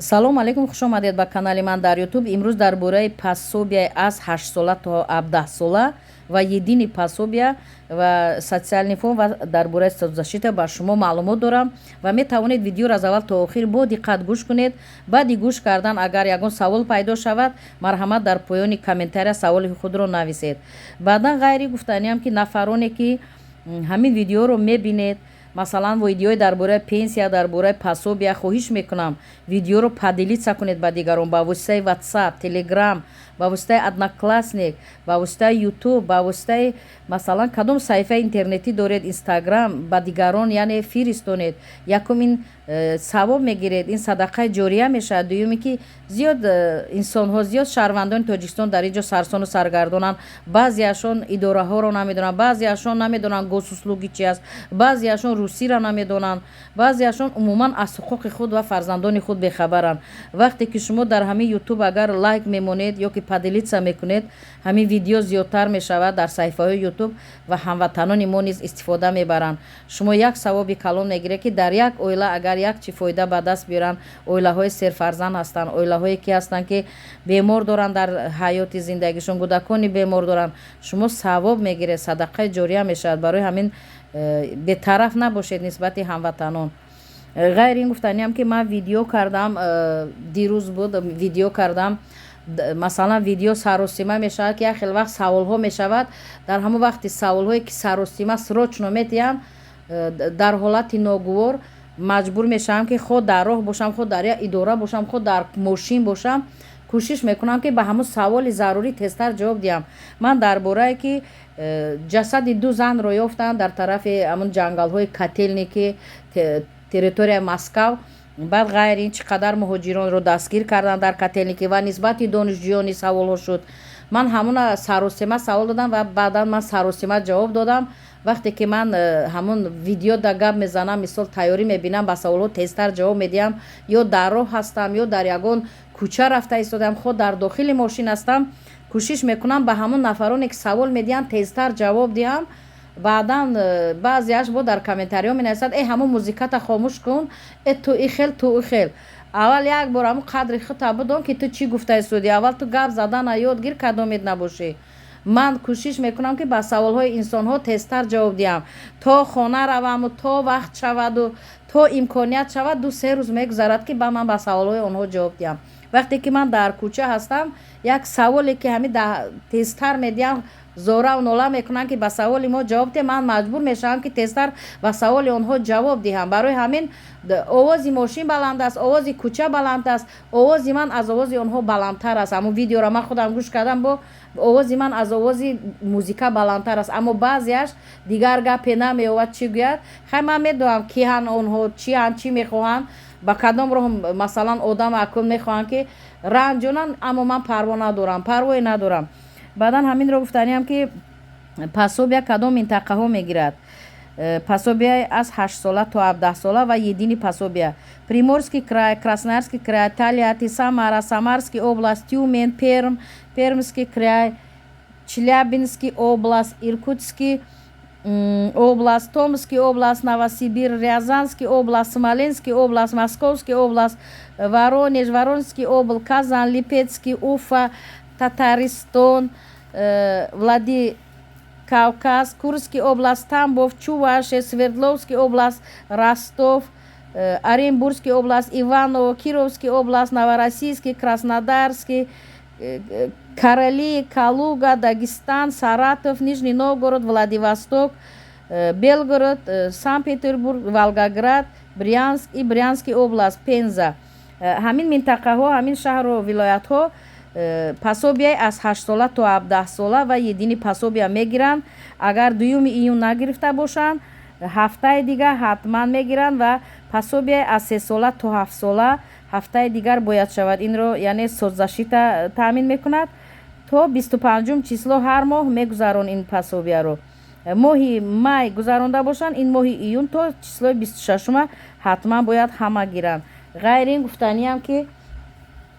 салом алейкум, хуш омадед ба канали ман дар ютуб. имрӯз дар бораи пособияи аз 8 сола то 17 сола ва едини пособия ва социални фонд ва дар бораи соцзащита ба шумо маълумот дорам ва метавонед видеоро аз аввал то охир бо диққат гӯш кунед. Баъди гӯш кардан агар ягон савол пайдо шавад, марҳамат дар поёни комментария саволи худро нависед. баъдан ғайри гуфтаниам ки нафароне ки ҳамин видеоро мебинед, масалан видеои дар бораи пенсия, дар бораи пособия, хоҳиш мекунам видеоро падилица кунед ба дигарон ба воситаи ватсап, телеграм, ба воситаи одноклассник, ба воситаи ютуб, ба воситаи масалан кадом саҳифаи интернетӣ доред, инстаграм, ба дигарон яъне фиристонед. якум ин савоб мегиред, ин садақаи ҷория мешавад. дуюме ки зиёд инсонҳо, зиёд шаҳрвандони тоҷикистон дар ин ҷо сарсону саргардонанд. баъзеашон идораҳоро намедонанд, баъзеашон намедонанд госуслуги чи аст, баъзеашон русиро намедонанд, баъзеашон умуман аз ҳуқуқи худ ва фарзандони худ бехабаранд. вақте ки шумо дар ҳамин ютуб агар лайк мемонед ё ки падилица мекунед, ҳамин видео зиёдтар мешавад дар саҳифаҳои ютуб ва ҳамватанони мо низ истифода мебаранд. шумо як савоби калон мегиред ки дар як оила агар як чи фоида ба даст биёранд. оилаҳои серфарзанд ҳастанд, оилаҳое ки ҳастанд ки бемор доранд, дар ҳаёти зиндагишон кӯдакони бемор доранд. шумо савоб мегиред, садақаи ҷория мешавад. барои ҳамин бетараф набошед нисбати ҳамватанон. ғайри ин гуфтаниам ки ман видео кардам, дирӯз буд видео кардам, масалан видео саросима мешавад ки як хел вақт саволҳо мешавад. дар ҳамон вақти саволҳое ки саросима срочно метиҳам, дар ҳолати ногувор маҷбур мешавам ки хо дар роҳ бошам, хо дар як идора бошам, хо дар мошин бошам, кӯшиш мекунам ки ба ҳамон саволи зарурӣ тезтар ҷавоб диҳам. ман дар борае ки ҷасади ду занро ёфтанд дар тарафи ҳамон ҷангалҳои котелники, территорияи Москав. баъд ғайри ин чӣ қадар муҳоҷиронро дастгир карданд дар котелники ва нисбати донишҷӯён саволҳо шуд. ман ҳамона саросима савол додам ва баъдан ман саросима ҷавоб додам. вақте ки ман ҳамон видео да гап мезанам, мисол тайёрӣ мебинам, ба саволҳо тезтар ҷавоб медиҳам. ё дар роҳ ҳастам, ё дар ягон кӯча рафта истодам, хо дар дохили мошин ҳастам, кӯшиш мекунам ба ҳамон нафароне ки савол медиҳанд тезтар ҷавоб диҳам. баъдан баъзеаш бо дар комментариҳо менависад ҳамон музиката хомӯш кун, ту ихел ту ихел. аввал як бор ҳамон қадри худта будон ки ту чӣ гуфта истоди. аввал ту гап задана ёдгир кадомед набошӣ. ман кӯшиш мекунам ки ба саволҳои инсонҳо тезтар ҷавоб диҳам. то хона раваму то вақт шаваду то имконият шавад, 2-3 рӯз мегузарад ки ба ман ба саволҳои онҳо ҷавоб диҳам. вақте ки ман дар кӯча ҳастам, як саволе ки ҳамин тезтар медиҳам, зора нола мекунанд ки ба саволи мо ҷавоб диҳам, ман маҷбур мешавам ки тезтар ба саволи онҳо ҷавоб диҳам. барои ҳамин овози мошин баланд аст, овози кӯча баланд аст, овози ман аз овози онҳо баландтар аст. ҳамон видеоро ман худам гӯш кардам, бо овози ман аз овози музика баландтар аст. аммо баъзеаш дигар гапе намеёвад, чӣ гӯяд. хай ман медонам киҳанд онҳо, чианд, чӣ мехоҳанд, ба кадом роҳ масалан одам акун мехоҳанд ки ранҷонанд, аммо ман парво надорам, парвое надорам. баъдан ҳаминро гуфтаниам ки пособия кадом минтақаҳо мегирад. пособияи аз 8 сола то 17 сола ва едини пособия. Приморский край, Красноярский край, Тольятти, Самара, Самарский область, Тюмень, Пермь, Пермский край, Челябинский область, Иркутский область, Томский область, Новосибирск, Рязанский область, Смоленский область, Московский область, Воронеж, Воронежский область, Казань, Липецкий, Уфа, Татаристон, Владикавказ, Курский область, Тамбов, Чувашия, Свердловский область, Ростов, Оренбургский область, Иваново, Кировский область, Новороссийский, Краснодарский, Карели, Калуга, Дагестан, Саратов, Нижний Новгород, Владивосток, Белгород, Санкт-Петербург, Волгоград, Брянск и Брянский область, Пенза. ҳамин минтақаҳо, ҳамин шаҳру вилоятҳо пособияи аз 8 сола то 17 сола ва едини пособия мегиранд. агар 2 июн нагирифта бошанд, ҳафтаи дигар ҳатман мегиранд ва пособияи аз 3 сола то 7 сола ҳафтаи дигар бояд шавад. инро яъне соцзащита таъмин мекунад. то 25 число ҳар моҳ мегузарон ин пособияро. моҳи май гузаронда бошанд, ин моҳи июн то числои 26 ҳатман бояд ҳама гиранд. ғайри ин гуфтаниам ки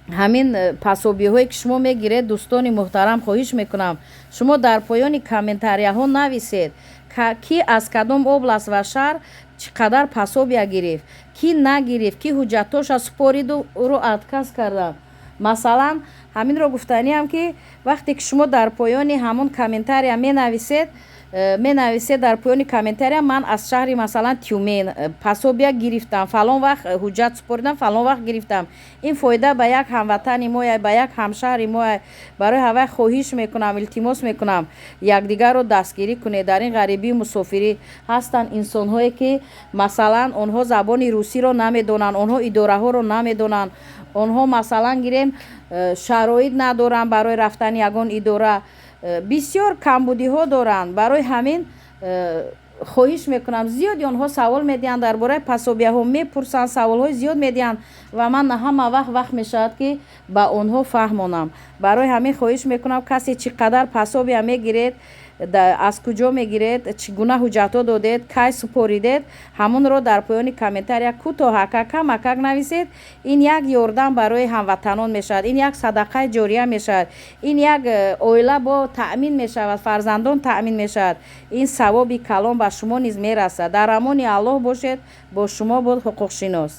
ҳамин пасобиҳое ки шумо мегиред, дӯстони муҳтарам, хоҳиш мекунам шумо дар поёни комментарияҳо нависед ки аз кадом област ва шаҳр чӣ қадар пасобия гирифт, кӣ нагирифт, кӣ ҳуҷҷатоша супориду ӯро отказ карданд. Масалан, ҳаминро гуфтаниам ки вақте ки шумо дар поёни ҳамон комментария менависед дар поёни комментария ман аз шаҳри масалан Тюмен пасобия гирифтам, фалон вақт ҳуҷҷат супоридам, фалон вақт гирифтам. Ин фоида ба як ҳамватани моя, ба як ҳамшаҳри моя. Барои ҳавай хоҳиш мекунам, илтимос мекунам якдигарро дастгирӣ кунед. Дар ин ғарибӣ мусофирӣ ҳастанд инсонҳое ки масалан онҳо забони русиро намедонанд, онҳо идораҳоро намедонанд, онҳо масалан гирем шароит надоранд барои рафтани ягон идора, бисёр камбудиҳо доранд. Барои ҳамин хоҳиш мекунам зиёди онҳо савол медиҳанд дар бораи пасобияҳо, мепурсанд, саволҳои зиёд медиҳанд ва ман ҳама вақт мешавад ки ба онҳо фаҳмонам. Барои ҳамин хоҳиш мекунам касе чӣ қадар пасобия мегиред, аз куҷо мегиред, чӣ гуна ҳуҷҷатҳо додед, кай супоридед, ҳамонро дар поёни комментария кӯтоҳака камакак нависед. Ин як ёрдам барои ҳамватанон мешавад, ин як садақаи ҷория мешавад, ин як оила бо таъмин мешавад, фарзандон таъмин мешавад. Ин савоби калон ба шумо низ мерасад. Дар амони Аллоҳ бошед. Бо шумо буд ҳуқуқшинос.